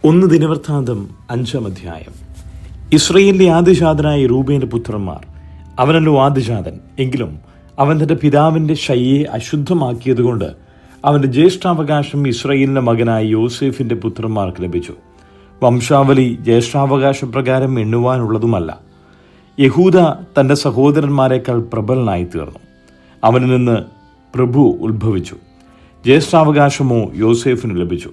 1 ദിനവൃത്താന്തം 5-ാം അധ്യായം. ഇസ്രായേലിലെ ആദ്യജാതനായ രൂബേന്റെ പുത്രന്മാർ. അവനല്ലോ ആദ്യജാതൻ, എങ്കിലും അവൻ തന്റെ പിതാവിന്റെ ശയ്യെ അശുദ്ധമാക്കിയതുകൊണ്ട് അവന്റെ ജ്യേഷ്ഠാവകാശം ഇസ്രായേലിന്റെ മകനായ യോസേഫിന്റെ പുത്രന്മാർക്ക് ലഭിച്ചു. വംശാവലി ജ്യേഷ്ഠാവകാശ പ്രകാരം എണ്ണുവാനുള്ളതുമല്ല. യഹൂദ തന്റെ സഹോദരന്മാരെക്കാൾ പ്രബലനായി തീർന്നു. അവനിൽ നിന്ന് പ്രഭു ഉത്ഭവിച്ചു. ജ്യേഷ്ഠാവകാശമോ യോസേഫിന് ലഭിച്ചു.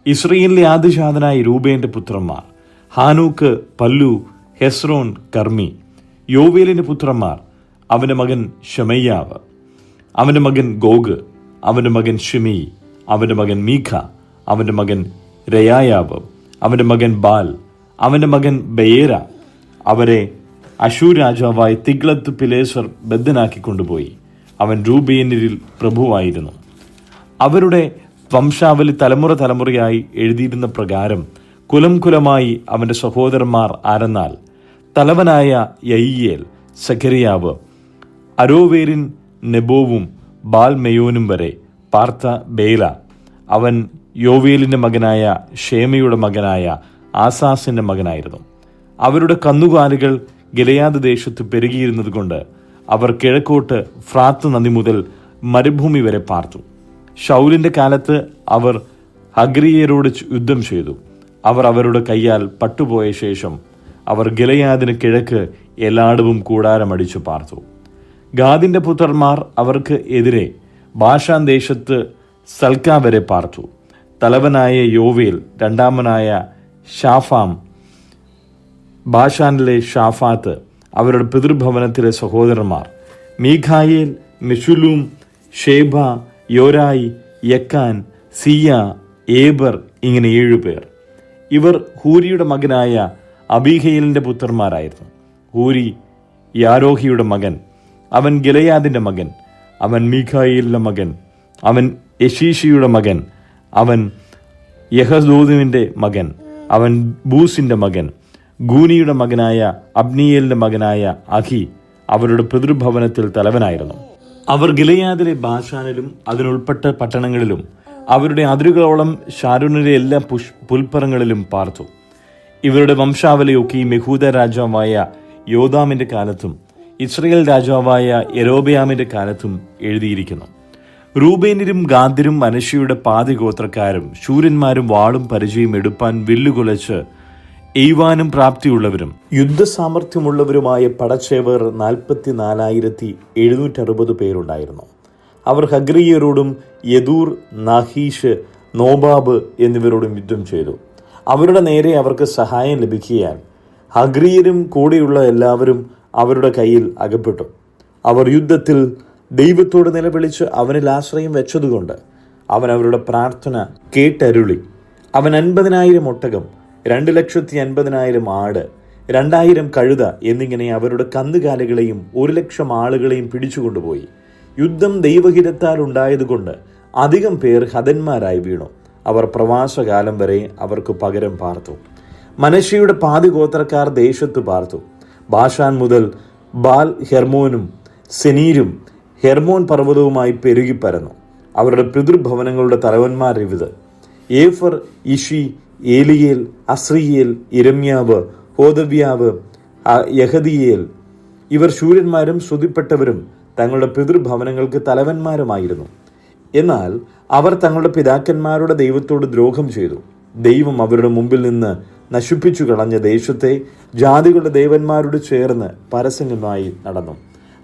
ഇസ്രായേലിലെ ആദ്യജാതനായ രൂബേന്റെ പുത്രന്മാർ ഹാനൂക്ക്, പല്ലു, ഹെസ്രോൻ, കർമ്മി. യോവേലിന്റെ പുത്രന്മാർ അവന്റെ മകൻ ശമയ്യാവ്, അവന്റെ മകൻ ഗോഗ്, അവന്റെ മകൻ ഷിമി, അവന്റെ മകൻ മീഖ, അവന്റെ മകൻ രയായാവ്, അവന്റെ മകൻ ബാൽ, അവന്റെ മകൻ ബയേര. അവരെ അശൂർ രാജാവായ തിഗ്ലത്ത് പിലേസർ ബദ്ധനാക്കി കൊണ്ടുപോയി. അവൻ രൂബേന്യരിൽ പ്രഭുവായിരുന്നു. അവരുടെ വംശാവലി തലമുറ തലമുറയായി എഴുതിയിരുന്ന പ്രകാരം കുലം കുലമായി അവന്റെ സഹോദരന്മാർ ആരെന്നാൽ, തലവനായ യയിയേൽ, സഖരിയാവ്, അരോവേരിൻ, നെബോവും ബാൽമെയോനും വരെ പാർത്ത ബേല. അവൻ യോവേലിന്റെ മകനായ ഷേമയുടെ മകനായ ആസാസിന്റെ മകനായിരുന്നു. അവരുടെ കന്നുകാലികൾ ഗിലെയാദ് ദേശത്ത് പെരുകിയിരുന്നത് കൊണ്ട് അവർ കിഴക്കോട്ട് ഫ്രാത്ത് നദി മുതൽ മരുഭൂമി വരെ പാർത്തു. ശൗലിന്റെ കാലത്ത് അവർ ഹഗ്രിയരോട് യുദ്ധം ചെയ്തു. അവർ അവരുടെ കയ്യാൽ പട്ടുപോയ ശേഷം അവർ ഗിലെയാദിന് കിഴക്ക് എല്ലായിടവും കൂടാരമടിച്ചു പാർത്തു. ഗാദിന്റെ പുത്രന്മാർ അവർക്ക് എതിരെ ബാഷാൻ ദേശത്ത് സൽക്ക വരെ പാർത്തു. തലവനായ യോവേൽ, രണ്ടാമനായ ഷാഫാം, ബാഷാനിലെ ഷാഫാത്ത് അവരുടെ പിതൃഭവനത്തിലെ സഹോദരന്മാർ. മീഖായേൽ, മെഷുലൂം, ഷേബ, യോരായി, യക്കാൻ, സിയ, ഏബർ, ഇങ്ങനെ 7 പേർ. ഇവർ ഹൂരിയുടെ മകനായ അബീഹയേലിന്റെ പുത്രന്മാരായിരുന്നു. ഹൂരി യാരോഹിയുടെ മകൻ, അവൻ ഗിലെയാദിന്റെ മകൻ, അവൻ മീഖായേലിന്റെ മകൻ, അവൻ യശീഷിയുടെ മകൻ, അവൻ യഹദോദിന്റെ മകൻ, അവൻ ബൂസിന്റെ മകൻ, ഗൂനിയുടെ മകനായ അബ്നിയേലിന്റെ മകനായ അഹി അവരുടെ പിതൃഭവനത്തിൽ തലവനായിരുന്നു. അവർ ഗിലെയാദിലെ ബാഷാനിലും അതിനുൾപ്പെട്ട പട്ടണങ്ങളിലും അവരുടെ അതിരുകളോളം ഷാരൂനിലെ എല്ലാ പുൽപ്പറങ്ങളിലും പാർത്തു. ഇവരുടെ വംശാവലിയൊക്കെയും യഹൂദ രാജാവായ യോദാമിന്റെ കാലത്തും ഇസ്രായേൽ രാജാവായ യെരോബെയാമിന്റെ കാലത്തും എഴുതിയിരിക്കുന്നു. റൂബേന്യരും ഗാദ്യരും മനശ്ശെയുടെ പാതി ഗോത്രക്കാരും ശൂരന്മാരും വാളും പരിചയം എടുപ്പാൻ വില്ലുകുലച്ച് എയ്വാനും പ്രാപ്തിയുള്ളവരും യുദ്ധസാമർഥ്യമുള്ളവരുമായ പടച്ചേവർ 44,760 പേരുണ്ടായിരുന്നു. അവർ ഹഗ്രിയരോടും യദൂർ, നാഹീഷ്, നോബാബ് എന്നിവരോടും യുദ്ധം ചെയ്തു. അവരുടെ നേരെ അവർക്ക് സഹായം ലഭിക്കിയാൽ ഹഗ്രിയരും കൂടെയുള്ള എല്ലാവരും അവരുടെ കയ്യിൽ അകപ്പെട്ടു. അവർ യുദ്ധത്തിൽ ദൈവത്തോട് നിലവിളിച്ച് അവനിൽ ആശ്രയം വെച്ചതുകൊണ്ട് അവൻ അവരുടെ പ്രാർത്ഥന കേട്ടരുളി. അവൻ 50,000 ഒട്ടകം, 2,50,000 ആട്, 2,000 കഴുത എന്നിങ്ങനെ അവരുടെ കന്നുകാലികളെയും 1,00,000 ആളുകളെയും പിടിച്ചുകൊണ്ടുപോയി. യുദ്ധം ദൈവഹിതത്താൽ ഉണ്ടായതുകൊണ്ട് അധികം പേർ ഹതന്മാരായി വീണു. അവർ പ്രവാസകാലം വരെ അവർക്ക് പകരം പാർത്തു. മനശ്ശെയുടെ പാതി ഗോത്രക്കാർ ദേശത്ത് പാർത്തു. ബാഷാൻ മുതൽ ബാൽ ഹെർമോനും സെനീരും ഹെർമോൻ പർവ്വതവുമായി പെരുകിപ്പരന്നു. അവരുടെ പിതൃഭവനങ്ങളുടെ തലവന്മാർ ഇവിത്: ഏഫർ, ഇഷി, ഏലിയേൽ, അസ്രിയേൽ, ഇരമ്യാവ്, ഹോദവ്യാവ്, യഹദിയേൽ. ഇവർ ശൂരന്മാരും ശ്രുതിപ്പെട്ടവരും തങ്ങളുടെ പിതൃഭവനങ്ങൾക്ക് തലവന്മാരുമായിരുന്നു. എന്നാൽ അവർ തങ്ങളുടെ പിതാക്കന്മാരുടെ ദൈവത്തോട് ദ്രോഹം ചെയ്തു. ദൈവം അവരുടെ മുമ്പിൽ നിന്ന് നശിപ്പിച്ചു കളഞ്ഞ ദേശത്തെ ജാതികളുടെ ദേവന്മാരോട് ചേർന്ന് പരസ്യമായി നടന്നു.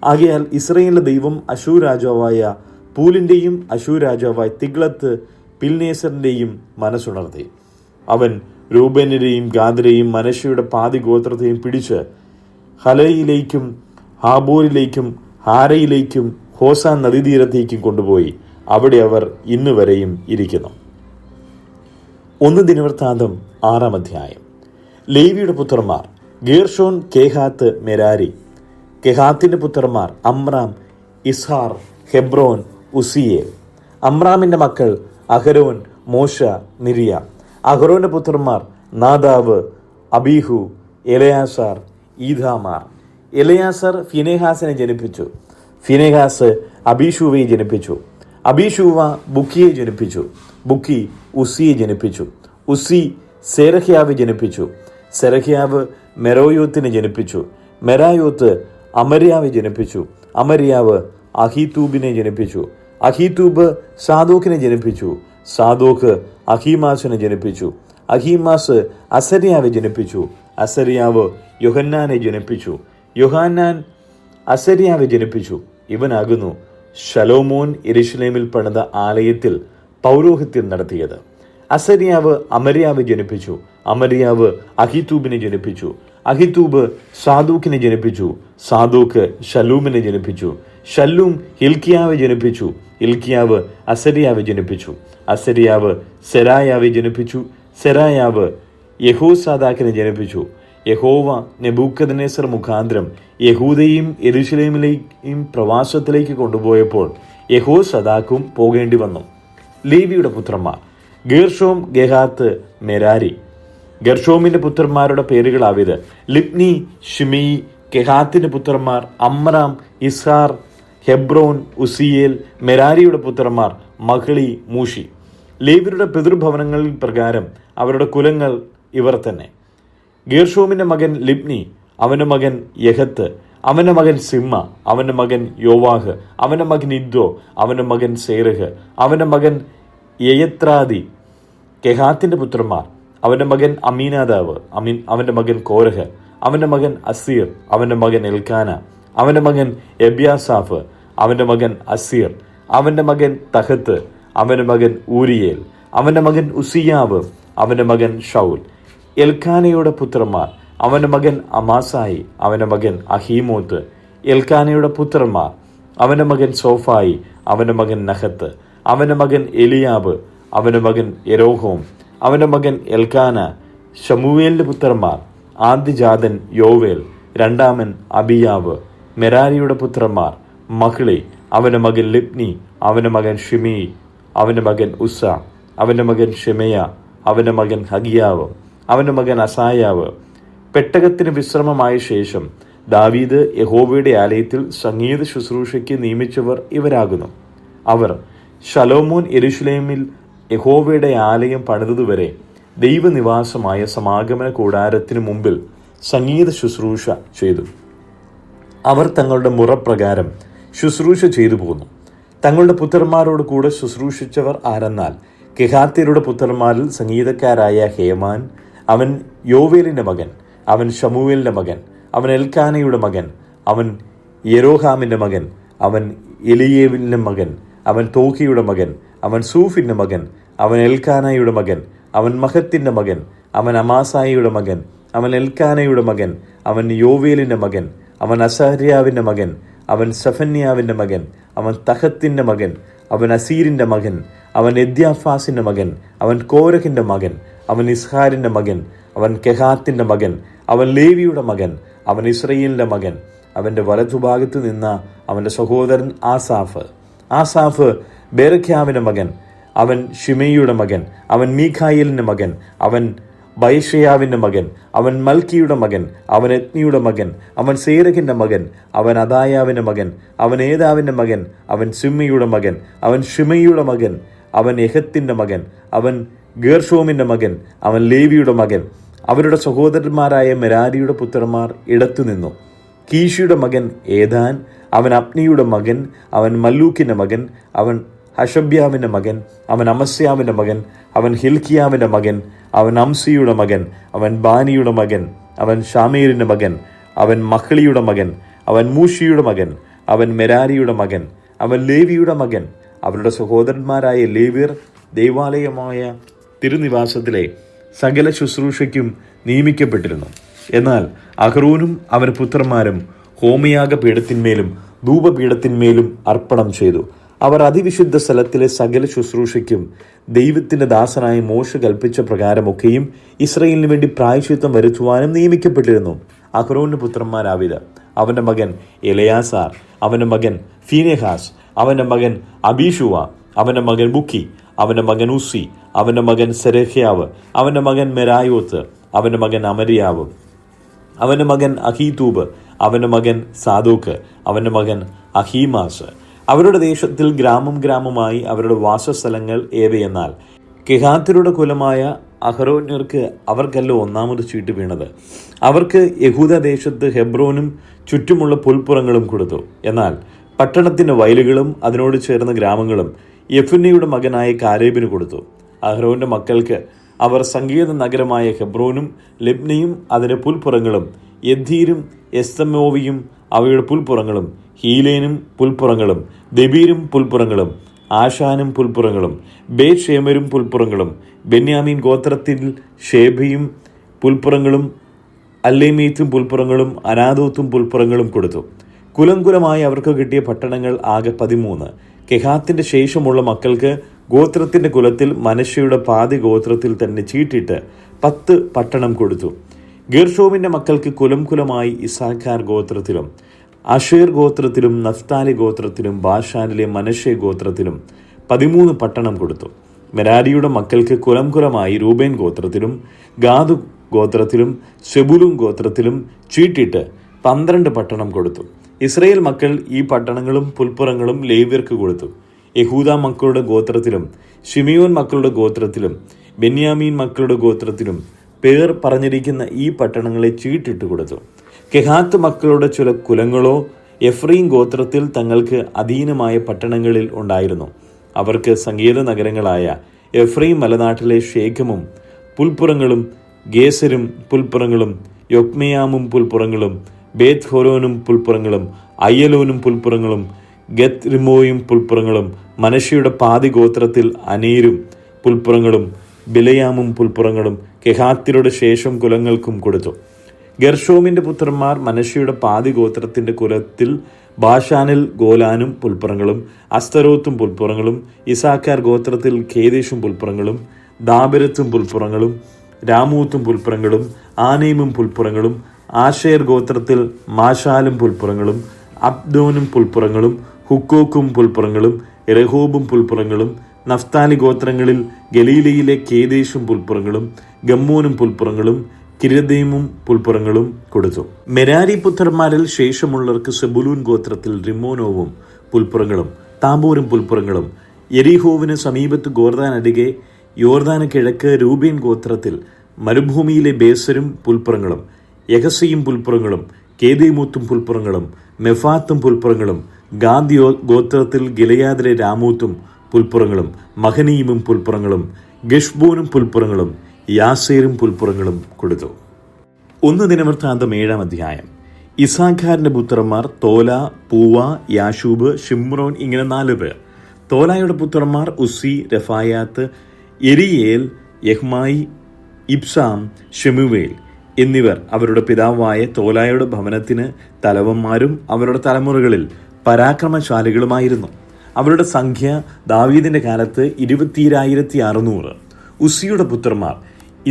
ആകയാൽ ഇസ്രായേലിന്റെ ദൈവം അശൂർ രാജാവായ പൂലിന്റെയും അശൂർ രാജാവായ തിഗ്ലത്ത് പിൽനേസറിന്റെയും മനസ്സുണർത്തി. അവൻ രൂബേന്യരെയും ഗാദ്യരെയും മനശ്ശെയുടെ പാതി ഗോത്രത്തെയും പിടിച്ച് ഹലയിലേക്കും ഹാബോരിലേക്കും ഹാരയിലേക്കും ഹോസാൻ നദീതീരത്തേക്കും കൊണ്ടുപോയി. അവിടെ അവർ ഇന്നുവരെയും ഇരിക്കുന്നു. 1 ദിനവൃത്താന്തം 6-ാം അധ്യായം. ലേവിയുടെ പുത്രന്മാർ ഗേർഷോൻ, കേഹാത്ത്, മെരാരി. കെഹാത്തിന്റെ പുത്രന്മാർ അമ്രാം, ഇസ്ഹാർ, ഹെബ്രോൻ, ഉസിയേൽ. അമ്രാമിന്റെ മക്കൾ അഹരോൻ, മോശ, നിരിയ. അഹരോന്റെ പുത്രന്മാർ നാദാവ്, അബീഹു, എലയാസാർ, ഈഥാമാർ. എലയാസർ ഫിനെഹാസിനെ ജനിപ്പിച്ചു. ഫിനെഹാസ് അബീഷൂവയെ ജനിപ്പിച്ചു. അബീഷൂവ ബുക്കിയെ ജനിപ്പിച്ചു. ബുക്കി ഉസ്സിയെ ജനിപ്പിച്ചു. ഉസ്സി സേരഹ്യാവ് ജനിപ്പിച്ചു. സെരഹ്യാവ് മെരോയോത്തിനെ ജനിപ്പിച്ചു. മെരായോത്ത് അമര്യാവെ ജനിപ്പിച്ചു. അമര്യാവ് അഹീതൂബിനെ ജനിപ്പിച്ചു. അഹീതൂബ് സാദോക്കിനെ ജനിപ്പിച്ചു. സാദോക്ക് അഹീമാസിനെ ജനിപ്പിച്ചു. അഹീമാസ് അസര്യാവെ ജനിപ്പിച്ചു. അസര്യാവ് യോഹന്നാനെ ജനിപ്പിച്ചു. യോഹന്നാൻ അസര്യാവെ ജനിപ്പിച്ചു. ഇവനാകുന്നു ശലോമോൻ യെരൂശലേമിൽ പണിത ആലയത്തിൽ പൗരോഹിത്യം നടത്തിയത്. അസര്യാവ് അമര്യാവെ ജനിപ്പിച്ചു. അമര്യാവ് അഹീതൂബിനെ ജനിപ്പിച്ചു. അഹീതൂബ് സാദൂക്കിനെ ജനിപ്പിച്ചു. സാദൂക്ക് ശല്ലൂമിനെ ജനിപ്പിച്ചു. ശല്ലൂം ഹിൽക്കിയാവെ ജനിപ്പിച്ചു. ഹിൽക്കിയാവ് അസര്യാവെ ജനിപ്പിച്ചു. അസര്യാവ് സെരായാവെ ജനിപ്പിച്ചു. സെരായാവ് യഹോസാദാക്കിനെ ജനിപ്പിച്ചു. യഹോവ നെബൂഖദ്നേസർ മുഖാന്തരം യഹൂദയും യെരൂശലേമിലെയും പ്രവാസത്തിലേക്ക് കൊണ്ടുപോയപ്പോൾ യഹോസദാക്കും പോകേണ്ടി വന്നു. ലേവിയുടെ പുത്രന്മാർ ഗേർഷോം, ഗെഹാത്ത്, മെരാരി. ഗർഷോമിന്റെ പുത്രന്മാരുടെ പേരുകളാവിത്: ലിബ്നി, ഷിമയി. കെഹാത്തിന്റെ പുത്രന്മാർ അമ്രാം, ഇസ്ഹാർ, ഹെബ്രോൻ, ഉസിയേൽ. മെരാരിയുടെ പുത്രന്മാർ മഹ്ളി, മൂഷി. ലേവ്യരുടെ പിതൃഭവനങ്ങളിൽ പ്രകാരം അവരുടെ കുലങ്ങൾ ഇവർ തന്നെ. ഗേർഷോമിന്റെ മകൻ ലിബ്നി, അവന്റെ മകൻ യഹത്ത്, അവന്റെ മകൻ സിമ്മ, അവന്റെ മകൻ യോവാഹ്, അവന്റെ മകൻ ഇദ്ദോ, അവന്റെ മകൻ സേരഹ്, അവന്റെ മകൻ യയത്രാദി. കെഹാത്തിന്റെ പുത്രന്മാർ: അവന്റെ മകൻ അമീനാദാവ്, അവന്റെ മകൻ കോരഹ്, അവന്റെ മകൻ അസീർ, അവന്റെ മകൻ എൽക്കാന, അവന്റെ മകൻ എബ്യാസാഫ്, അവന്റെ മകൻ അസീർ, അവന്റെ മകൻ തഹത്ത്, അവന്റെ മകൻ ഊരിയേൽ, അവന്റെ മകൻ ഉസിയാവ്, അവന്റെ മകൻ ഷൗൽ. എൽക്കാനയുടെ പുത്രന്മാർ: അവന്റെ മകൻ അമാസായി, അവന്റെ മകൻ അഹീമോത്ത്. എൽക്കാനയുടെ പുത്രന്മാർ: അവന്റെ മകൻ സോഫായി, അവന്റെ മകൻ നഹത്ത്, അവന്റെ മകൻ എലിയാബ്, അവന്റെ മകൻ യെരോഹോം, അവന്റെ മകൻ എൽക്കാന. ശമൂവേലിന്റെ പുത്രന്മാർ: ആദ്യജാതൻ യോവേൽ, രണ്ടാമൻ അബിയാവ്. മെരാരിയുടെ പുത്രന്മാർ: മഹ്ളി, അവന്റെ മകൻ ലിബ്നി, അവന്റെ മകൻ ഷിമി, അവന്റെ മകൻ ഉസ്സ, അവന്റെ മകൻ ഷെമയ, അവന്റെ മകൻ ഹഗിയാവ്, അവന്റെ മകൻ അസായാവ്. പെട്ടകത്തിന് വിശ്രമമായ ശേഷം ദാവീദ് യഹോവയുടെ ആലയത്തിൽ സംഗീത ശുശ്രൂഷയ്ക്ക് നിയമിച്ചവർ ഇവരാകുന്നു. അവർ ശലോമോൻ യെരൂശലേമിൽ യഹോവയുടെ ആലയം പണിതതുവരെ ദൈവനിവാസമായ സമാഗമന കൂടാരത്തിനു മുമ്പിൽ സംഗീത ശുശ്രൂഷ ചെയ്തു. അവർ തങ്ങളുടെ മുറപ്രകാരം ശുശ്രൂഷ ചെയ്തു പോന്നു. തങ്ങളുടെ പുത്രന്മാരോട് കൂടെ ശുശ്രൂഷിച്ചവർ ആരെന്നാൽ: കെഹാത്യരുടെ പുത്രന്മാരിൽ സംഗീതക്കാരായ ഹേമാൻ, അവൻ യോവേലിന്റെ മകൻ, അവൻ ശമൂവേലിന്റെ മകൻ, അവൻ എൽക്കാനയുടെ മകൻ, അവൻ യെരോഹാമിന്റെ മകൻ, അവൻ എലിയേവിന്റെ മകൻ, അവൻ തോക്കിയുടെ മകൻ, അവൻ സൂഫിന്റെ മകൻ, അവൻ എൽക്കാനയുടെ മകൻ, അവൻ മഹത്തിന്റെ മകൻ, അവൻ അമാസായിയുടെ മകൻ, അവൻ എൽക്കാനയുടെ മകൻ, അവൻ യോവേലിന്റെ മകൻ, അവൻ അസര്യാവിന്റെ മകൻ, അവൻ സഫന്യാവിന്റെ മകൻ, അവൻ തഹത്തിന്റെ മകൻ, അവൻ അസീരിന്റെ മകൻ, അവൻ എദ്യാഫാസിന്റെ മകൻ, അവൻ കോരഹിന്റെ മകൻ, അവൻ ഇസ്ഹാരിന്റെ മകൻ, അവൻ കെഹാത്തിന്റെ മകൻ, അവൻ ലേവിയുടെ മകൻ, അവൻ ഇസ്രയേലിന്റെ മകൻ. അവന്റെ വലതുഭാഗത്ത് നിന്ന അവന്റെ സഹോദരൻ ആസാഫ്. ആസാഫ് ബേരഖ്യാവിന്റെ മകൻ, അവൻ ഷിമയിയുടെ മകൻ, അവൻ മീഖായേലിന്റെ മകൻ, അവൻ ബയഷയാവിന്റെ മകൻ, അവൻ മൽക്കിയുടെ മകൻ, അവൻ എത്നിയുടെ മകൻ, അവൻ സേരഹിന്റെ മകൻ, അവൻ അദായാവിന്റെ മകൻ, അവൻ ഏദാവിന്റെ മകൻ, അവൻ സിമ്മയുടെ മകൻ, അവൻ ഷിമയുടെ മകൻ, അവൻ യഹത്തിന്റെ മകൻ, അവൻ ഗേർഷോമിന്റെ മകൻ, അവൻ ലേവിയുടെ മകൻ. അവരുടെ സഹോദരന്മാരായ മെരാരിയുടെ പുത്രന്മാർ ഇടത്തുനിന്നു: കീഷിയുടെ മകൻ ഏദാൻ, അവൻ അപ്നിയുടെ മകൻ, അവൻ മല്ലൂക്കിന്റെ മകൻ, അവൻ ഹഷബ്യാവിന്റെ മകൻ, അവൻ അമസ്യാവിന്റെ മകൻ, അവൻ ഹിൽക്കിയാവിന്റെ മകൻ, അവൻ അംസിയുടെ മകൻ, അവൻ ബാനിയുടെ മകൻ, അവൻ ഷാമീരിന്റെ മകൻ, അവൻ മഹ്ളിയുടെ മകൻ, അവൻ മൂഷിയുടെ മകൻ, അവൻ മെരാരിയുടെ മകൻ, അവൻ ലേവിയുടെ മകൻ. അവരുടെ സഹോദരന്മാരായ ലേവ്യർ ദൈവാലയമായ തിരുനിവാസത്തിലെ സകല ശുശ്രൂഷയ്ക്കും നിയമിക്കപ്പെട്ടിരുന്നു. എന്നാൽ അഹ്റോനും അവന്റെ പുത്രന്മാരും ഹോമയാഗ പീഠത്തിന്മേലും ധൂപപീഠത്തിന്മേലും അർപ്പണം ചെയ്തു. അവർ അതിവിശുദ്ധ സ്ഥലത്തിലെ സകല ശുശ്രൂഷയ്ക്കും ദൈവത്തിന്റെ ദാസനായ മോശെ കൽപ്പിച്ച പ്രകാരമൊക്കെയും ഇസ്രായേലിന് വേണ്ടി പ്രായശ്ചിത്തം വരുത്തുവാനും നിയമിക്കപ്പെട്ടിരുന്നു. അഹ്റോന്റെ പുത്രന്മാരാവിത്: അവന്റെ മകൻ എലയാസാർ, അവന്റെ മകൻ ഫീനെഹാസ്, അവന്റെ മകൻ അബീഷുവ, അവന്റെ മകൻ ബുക്കി, അവന്റെ മകൻ ഉസ്സി, അവന്റെ മകൻ സെരഹ്യാവ്, അവന്റെ മകൻ മെരായോത്ത്, അവന്റെ മകൻ അമര്യാവ്, അവന്റെ മകൻ അഹീതൂബ്, അവന്റെ മകൻ സാദോക്ക്, അവന്റെ മകൻ അഹീമാസ്. അവരുടെ ദേശത്തിൽ ഗ്രാമമായി അവരുടെ വാസസ്ഥലങ്ങൾ ഏവയെന്നാൽ: കെഹാത്യരുടെ കുലമായ അഹരോന്യർക്ക് അവർക്കല്ലോ ഒന്നാമത് ചീട്ട് വീണത്. അവർക്ക് യഹൂദ ദേശത്ത് ഹെബ്രോനും ചുറ്റുമുള്ള പുൽപ്പുറങ്ങളും കൊടുത്തു. എന്നാൽ പട്ടണത്തിൻ്റെ വയലുകളും അതിനോട് ചേർന്ന ഗ്രാമങ്ങളും യെഫുന്നയുടെ മകനായ കാലേബിന് കൊടുത്തു. അഹരോന്റെ മക്കൾക്ക് അവർ സങ്കേത നഗരമായ ഹെബ്രോനും ലിബ്നയും അതിൻ്റെ പുൽപ്പുറങ്ങളും യദ്ദീരും എസ്തമോവിയും അവയുടെ പുൽപ്പുറങ്ങളും ഹീലേനും പുൽപ്പുറങ്ങളും ദെബീരും പുൽപ്പുറങ്ങളും ആശാനും പുൽപ്പുറങ്ങളും ബേത് ഷേമരും പുൽപ്പുറങ്ങളും ബെന്യാമീൻ ഗോത്രത്തിൽ ഷേബയും പുൽപ്പുറങ്ങളും അല്ലേമീത്തും പുൽപ്പുറങ്ങളും അനാദോത്തും പുൽപ്പുറങ്ങളും കൊടുത്തു. കുലംകുലമായി അവർക്ക് കിട്ടിയ പട്ടണങ്ങൾ ആകെ 13. കെഹാത്തിന്റെ ശേഷമുള്ള മക്കൾക്ക് ഗോത്രത്തിന്റെ കുലത്തിൽ മനശ്ശയുടെ പാതി ഗോത്രത്തിൽ തന്നെ ചീട്ടിട്ട് 10 പട്ടണം കൊടുത്തു. ഗേർഷോമിന്റെ മക്കൾക്ക് കുലംകുലമായി ഇസാഖാർ ഗോത്രത്തിലും അഷേർ ഗോത്രത്തിലും നഫ്താലി ഗോത്രത്തിലും ബാഷാനിലെ മനശ്ശെ ഗോത്രത്തിലും 13 പട്ടണം കൊടുത്തു. മെരാരിയുടെ മക്കൾക്ക് കുലംകുലമായി രൂബേൻ ഗോത്രത്തിലും ഗാദ് ഗോത്രത്തിലും സെബുലൂൻ ഗോത്രത്തിലും ചീട്ടിട്ട് 12 പട്ടണം കൊടുത്തു. ഇസ്രയേൽ മക്കൾ ഈ പട്ടണങ്ങളും പുൽപ്പുറങ്ങളും ലേവ്യർക്ക് കൊടുത്തു. യഹൂദ മക്കളുടെ ഗോത്രത്തിലും ശിമിയോൻ മക്കളുടെ ഗോത്രത്തിലും ബെന്യാമീൻ മക്കളുടെ ഗോത്രത്തിലും പേർ പറഞ്ഞിരിക്കുന്ന ഈ പട്ടണങ്ങളെ ചീട്ടിട്ട് കൊടുത്തു. കെഹാത്ത് മക്കളുടെ ചില കുലങ്ങളോ എഫ്രൈം ഗോത്രത്തിൽ തങ്ങൾക്ക് അധീനമായ പട്ടണങ്ങളിൽ ഉണ്ടായിരുന്നു. അവർക്ക് സങ്കേത നഗരങ്ങളായ എഫ്രൈം മലനാട്ടിലെ ഷേഖമും പുൽപ്പുറങ്ങളും ഗേസരും പുൽപ്പുറങ്ങളും യൊക്മെയാമും പുൽപ്പുറങ്ങളും ബേത് ഹോരോനും പുൽപ്പുറങ്ങളും അയ്യലോനും പുൽപ്പുറങ്ങളും ഗത്ത് റിമോയും പുൽപ്പുറങ്ങളും മനശ്ശയുടെ പാതി ഗോത്രത്തിൽ അനേരും പുൽപ്പുറങ്ങളും ബിലയാമും പുൽപ്പുറങ്ങളും കെഹാത്യരുടെ ശേഷം കുലങ്ങൾക്കും കൊടുത്തു. ഗെർഷോമിന്റെ പുത്രന്മാർ മനശ്ശയുടെ പാതി ഗോത്രത്തിന്റെ കുലത്തിൽ ബാഷാനിൽ ഗോലാനും പുൽപ്പുറങ്ങളും അസ്തരോത്തും പുൽപ്പുറങ്ങളും ഇസാഖാർ ഗോത്രത്തിൽ ഖേദേശും പുൽപ്പുറങ്ങളും ദാബിരത്തും പുൽപ്പുറങ്ങളും രാമൂത്തും പുൽപ്പുറങ്ങളും ആനേമും പുൽപ്പുറങ്ങളും ആഷേർ ഗോത്രത്തിൽ മാഷാലും പുൽപ്പുറങ്ങളും അബ്ദോനും പുൽപ്പുറങ്ങളും ഹുക്കോക്കും പുൽപ്പുറങ്ങളും രഹോബും പുൽപ്പുറങ്ങളും നഫ്താലി ഗോത്രങ്ങളിൽ ഗലീലയിലെ ഖേദേശും പുൽപ്പുറങ്ങളും ഗമ്മോനും പുൽപ്പുറങ്ങളും കിരദീമും പുൽപ്പുറങ്ങളും കൊടുത്തു. മെരാരി പുത്രന്മാരിൽ ശേഷമുള്ളവർക്ക് സെബുലൂൻ ഗോത്രത്തിൽ റിമോനോവും പുൽപ്പുറങ്ങളും താബോരും പുൽപ്പുറങ്ങളും യെരിഹോവിന് സമീപത്ത് ഗോർദാൻ അരികെ യോർദാന് കിഴക്ക് രൂബേൻ ഗോത്രത്തിൽ മരുഭൂമിയിലെ ബേസരും പുൽപ്പുറങ്ങളും യഹസയും പുൽപ്പുറങ്ങളും കേദേമൂത്തും പുൽപ്പുറങ്ങളും മെഫാത്തും പുൽപ്പുറങ്ങളും ഗാദ് ഗോത്രത്തിൽ ഗിലയാദിലെ രാമൂത്തും പുൽപ്പുറങ്ങളും മഹനീമും പുൽപ്പുറങ്ങളും ഗഷ്ബോനും പുൽപ്പുറങ്ങളും യാസേരും പുൽപ്പുറങ്ങളും കൊടുത്തു. 1 ദിനവൃത്താന്തം 7-ാം അധ്യായം. ഇസാഖാരിന്റെ പുത്രന്മാർ തോല, പൂവ, യാശൂബ്, ഷിമ്രോൻ ഇങ്ങനെ 4 പേർ. തോലായുടെ പുത്രന്മാർ ഉസ്സി, രഫായാത്ത്, എരിയേൽ, യഹ്മായി, ഇബ്സാം, ഷെമുവേൽ എന്നിവർ അവരുടെ പിതാവായ തോലായുടെ ഭവനത്തിന് തലവന്മാരും അവരുടെ തലമുറകളിൽ പരാക്രമശാലികളുമായിരുന്നു. അവരുടെ സംഖ്യ ദാവീദിന്റെ കാലത്ത് 22,600. ഉസ്സിയുടെ പുത്രന്മാർ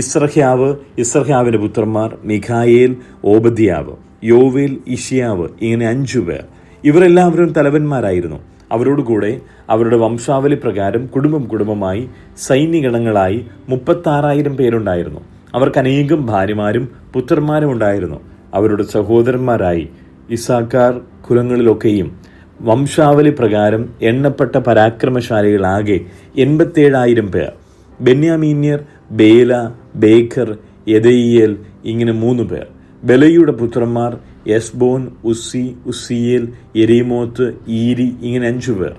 ഇസ്രഹ്യാവ്, ഇസ്രഹ്യാവിന്റെ പുത്രന്മാർ മിഖായേൽ, ഓബദ്യാവ്, യോവേൽ, ഇഷിയാവ് ഇങ്ങനെ 5 പേർ. ഇവരെല്ലാവരും തലവന്മാരായിരുന്നു. അവരോടുകൂടെ അവരുടെ വംശാവലി പ്രകാരം കുടുംബമായി സൈന്യഗണങ്ങളായി 36,000 പേരുണ്ടായിരുന്നു. അവർക്ക് അനേകം ഭാര്യമാരും പുത്രന്മാരും ഉണ്ടായിരുന്നു. അവരുടെ സഹോദരന്മാരായി ഇസാഖാർ കുലങ്ങളിലൊക്കെയും വംശാവലി പ്രകാരം എണ്ണപ്പെട്ട പരാക്രമശാലികളാകെ 87,000 പേർ. ബെന്യാമീന്യർ ബേല, ബേഖർ, യെദയിയേൽ ഇങ്ങനെ 3 പേർ. ബെലയുടെ പുത്രന്മാർ എസ്ബോൻ, ഉസ്സി, ഉസ്സിയേൽ, യെരീമോത്ത്, ഈരി ഇങ്ങനെ 5 പേർ.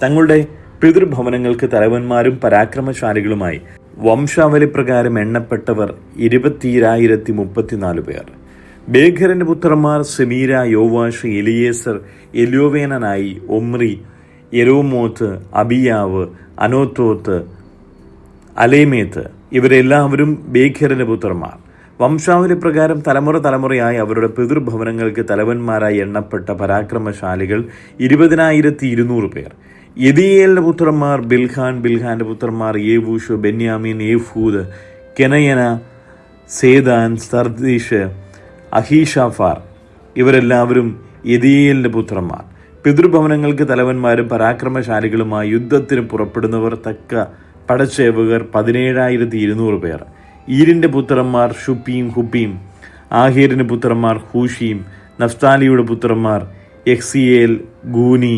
തങ്ങളുടെ പിതൃഭവനങ്ങൾക്ക് തലവന്മാരും പരാക്രമശാലികളുമായി വംശാവലി പ്രകാരം എണ്ണപ്പെട്ടവർ 20,034 പേർ. ബേഖറിന്റെ പുത്രന്മാർ സെമീര, യോവാഷ്, എലിയേസർ, എല്യോവേനായി, ഒമ്രി, യെരോമോത്ത്, അബിയാവ്, അനോത്തോത്ത്, അലേമേത്ത് ഇവരെല്ലാവരും ബേഖറിന്റെ പുത്രന്മാർ. വംശാവലി പ്രകാരം തലമുറയായി അവരുടെ പിതൃഭവനങ്ങൾക്ക് തലവന്മാരായി എണ്ണപ്പെട്ട പരാക്രമശാലികൾ 20,200 പേർ. യെദിയേലിന്റെ പുത്രന്മാർ ബിൽഹാൻ, ബിൽഹാന്റെ പുത്രന്മാർ യേവൂഷ്, ബെന്യാമീൻ, ഏഫൂദ്, കെനയന, സേദാൻ, സർദീഷ്, അഹീഷാഫാർ ഇവരെല്ലാവരും യെദിയേലിന്റെ പുത്രന്മാർ. പിതൃഭവനങ്ങൾക്ക് തലവന്മാരും പരാക്രമശാലികളുമായി യുദ്ധത്തിന് പുറപ്പെടുന്നവർ തക്ക പടച്ചേവകർ 17,200 പേർ. ഈരിന്റെ പുത്രന്മാർ ഷുപ്പീം, ഹുപ്പീം. ആഹേരിന്റെ പുത്രന്മാർ ഹൂഷീം. നഫ്താലിയുടെ പുത്രന്മാർ യഹ്സിയേൽ, ഗൂനി,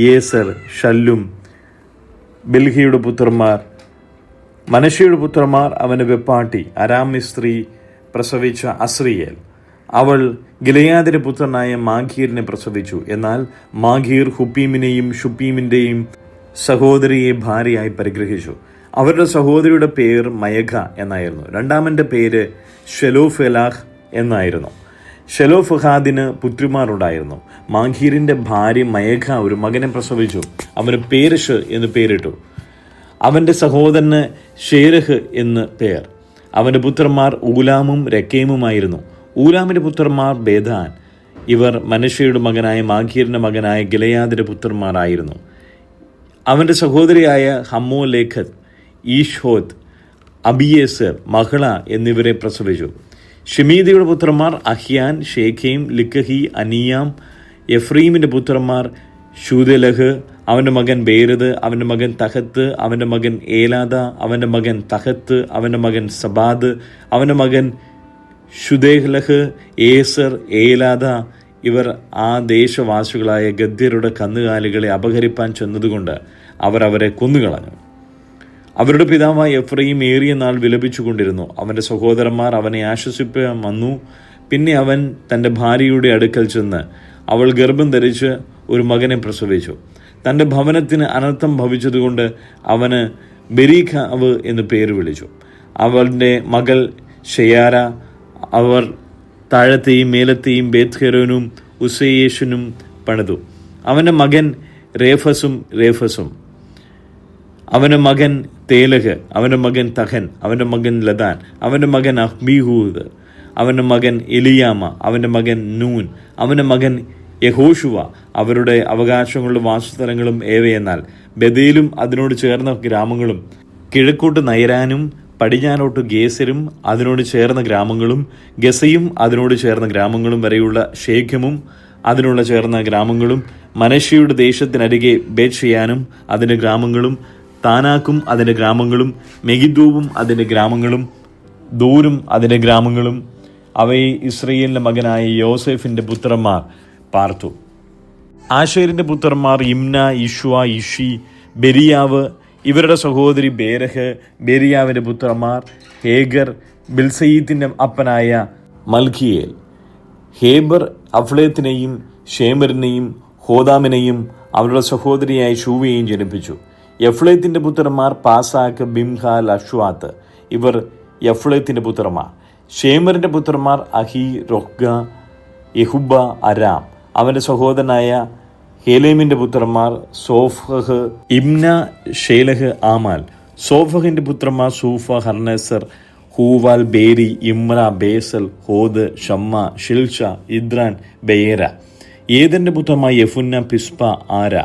യേസർ, ഷല്ലും. ബിൽഹിയുടെ പുത്രന്മാർ മനശ്ശെയുടെ പുത്രന്മാർ അവൻ്റെ വെപ്പാട്ടി അരാം മിസ്ത്രി പ്രസവിച്ച അസ്രിയേൽ. അവൾ ഗിലെയാദിന്റെ പുത്രനായ മാഖീറിനെ പ്രസവിച്ചു. എന്നാൽ മാഖീർ ഹുപ്പീമിനെയും ഷുപ്പീമിൻ്റെയും സഹോദരിയെ ഭാര്യയായി പരിഗ്രഹിച്ചു. അവരുടെ സഹോദരിയുടെ പേര് മയഖ എന്നായിരുന്നു. രണ്ടാമൻ്റെ പേര് ഷെലോഫെലാഹ് എന്നായിരുന്നു. ഷെലോഫഹാദിന് പുത്രിമാരുണ്ടായിരുന്നു. മാഖീറിന്റെ ഭാര്യ മയഖ ഒരു മകനെ പ്രസവിച്ചു. അവന് പേരിഷ് എന്ന് പേരിട്ടു. അവൻ്റെ സഹോദരന് ഷേരഹ് എന്ന് പേർ. അവൻ്റെ പുത്രന്മാർ ഊലാമും രക്കേമുമായിരുന്നു. ഊലാമിൻ്റെ പുത്രന്മാർ ബേദാൻ. ഇവർ മനശ്ശെയുടെ മകനായ മാഖീറിന്റെ മകനായ ഗിലെയാദിന്റെ പുത്രന്മാരായിരുന്നു. അവൻ്റെ സഹോദരിയായ ഹമ്മോലേഖത്ത്, ഈഷ്ഹോത്ത്, അബിയേസർ, മഹള എന്നിവരെ പ്രസവിച്ചു. ഷിമീദിയുടെ പുത്രന്മാർ അഹ്യാൻ, ഷേഖേം, ലിക്കഹി, അനിയാം. എഫ്രീമിൻ്റെ പുത്രന്മാർ ശൂദലഹ്, അവൻ്റെ മകൻ ബേരത്, അവൻ്റെ മകൻ തഹത്ത്, അവൻ്റെ മകൻ ഏലാദ, അവൻ്റെ മകൻ തഹത്ത്, അവൻ്റെ മകൻ സബാദ്, അവൻ്റെ മകൻ ശുദേഹ്ലഹ്, ഏസർ, ഏലാദ. ഇവർ ആ ദേശവാസികളായ ഗദ്യരുടെ കന്നുകാലികളെ അപഹരിപ്പാൻ ചെന്നതുകൊണ്ട് അവർ അവരെ കൊന്നുകളഞ്ഞു. അവരുടെ പിതാവായ എഫ്രയീം ഏറിയ നാൾ വിലപിച്ചുകൊണ്ടിരുന്നു. അവൻ്റെ സഹോദരന്മാർ അവനെ ആശ്വസിപ്പാൻ വന്നു. പിന്നെ അവൻ തൻ്റെ ഭാര്യയുടെ അടുക്കൽ ചെന്ന് അവൾ ഗർഭം ധരിച്ച് ഒരു മകനെ പ്രസവിച്ചു. തൻ്റെ ഭവനത്തിന് അനർത്ഥം ഭവിച്ചതുകൊണ്ട് അവന് ബെരീഖാവ് എന്ന് പേര് വിളിച്ചു. അവളുടെ മകൾ ഷെയാര. അവർ താഴത്തെയും മേലത്തെയും ബേത്ത്ഹെരോനും ഉസയേഷനും പണിതു. അവൻ്റെ മകൻ രേഫസും അവൻ്റെ മകൻ തേലഹ്, അവൻ്റെ മകൻ തഹൻ, അവൻ്റെ മകൻ ലദാൻ, അവൻ്റെ മകൻ അഹ്ബീഹൂദ്, അവൻ്റെ മകൻ എലിയാമ, അവൻ്റെ മകൻ നൂൻ, അവൻ്റെ മകൻ യഹോഷുവ. അവരുടെ അവകാശങ്ങളുടെ വാസസ്ഥലങ്ങളും ഏവയെന്നാൽ ബഥേലും അതിനോട് ചേർന്ന ഗ്രാമങ്ങളും, കിഴക്കോട്ട് നയരാനും പടിഞ്ഞാറോട്ട് ഗേസരും അതിനോട് ചേർന്ന ഗ്രാമങ്ങളും, ഗസയും അതിനോട് ചേർന്ന ഗ്രാമങ്ങളും വരെയുള്ള ഷേഖമും അതിനുള്ള ചേർന്ന ഗ്രാമങ്ങളും, മനശ്ശെയുടെ ദേശത്തിനരികെ ബേത്ത്ഷെയാനും അതിൻ്റെ ഗ്രാമങ്ങളും, താനാക്കും അതിൻ്റെ ഗ്രാമങ്ങളും, മെഗിദ്ദോവും അതിൻ്റെ ഗ്രാമങ്ങളും, ദൂരും അതിൻ്റെ ഗ്രാമങ്ങളും. അവയെ ഇസ്രയേലിൻ്റെ മകനായ യോസെഫിൻ്റെ പുത്രന്മാർ പാർത്തു. ആശേരിൻ്റെ പുത്രന്മാർ ഇമ്ന, ഇഷ്വ, ഇഷി, ബെരിയാവ്. ഇവരുടെ സഹോദരി ബേരഹ്. ബെരിയാവിൻ്റെ പുത്രന്മാർ ഹേഗർ, ബിൽസയീത്തിൻ്റെ അപ്പനായ മൽക്കിയേൽ. ഹേബർ അഫ്ലേത്തിനെയും ഷേമറിനെയും ഹോദാമിനെയും അവരുടെ സഹോദരിയായ ഷൂവയെയും ജനിപ്പിച്ചു. യഫ്ലേത്തിൻ്റെ പുത്രന്മാർ പാസാക്ക്, ബിംഹാൽ, അഷ്വാത്ത്. ഇവർ യഫ്ലേത്തിൻ്റെ പുത്രന്മാർ. ഷേമറിൻ്റെ പുത്രന്മാർ അഹി, റൊഹ്ഗ, യഹുബ, അരാം. അവൻ്റെ സഹോദരനായ ഹേലേമിൻ്റെ പുത്രന്മാർ സോഫഹ്, ഇമ്ന, ഷേലഹ്, ആമാൽ. സോഫഹിൻ്റെ പുത്രന്മാർ സൂഫ, ഹർനെസർ, ഹൂവാൽ, ബേരി, ഇമ്ര, ബേസൽ, ഹോദ്, ഷമ്മ, ഷിൽഷ, ഇദ്രാൻ, ബെയേര. ഏദൻ്റെ പുത്രന്മാർ യഫുന്ന, പിസ്പ, ആര.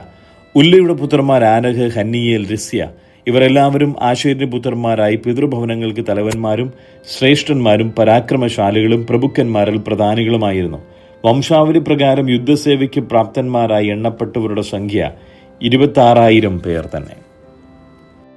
ഉല്ലയുടെ പുത്രന്മാർ ആനഹ്, ഹന്നിയേൽ, റിസ്യ. ഇവരെല്ലാവരും ആശേരിന്റെ പുത്രന്മാരായി പിതൃഭവനങ്ങൾക്ക് തലവന്മാരും ശ്രേഷ്ഠന്മാരും പരാക്രമശാലികളും പ്രഭുക്കന്മാരിൽ പ്രധാനികളുമായിരുന്നു. വംശാവലി പ്രകാരം യുദ്ധസേവയ്ക്ക് പ്രാപ്തന്മാരായി എണ്ണപ്പെട്ടവരുടെ സംഖ്യ 26,000 പേർ തന്നെ.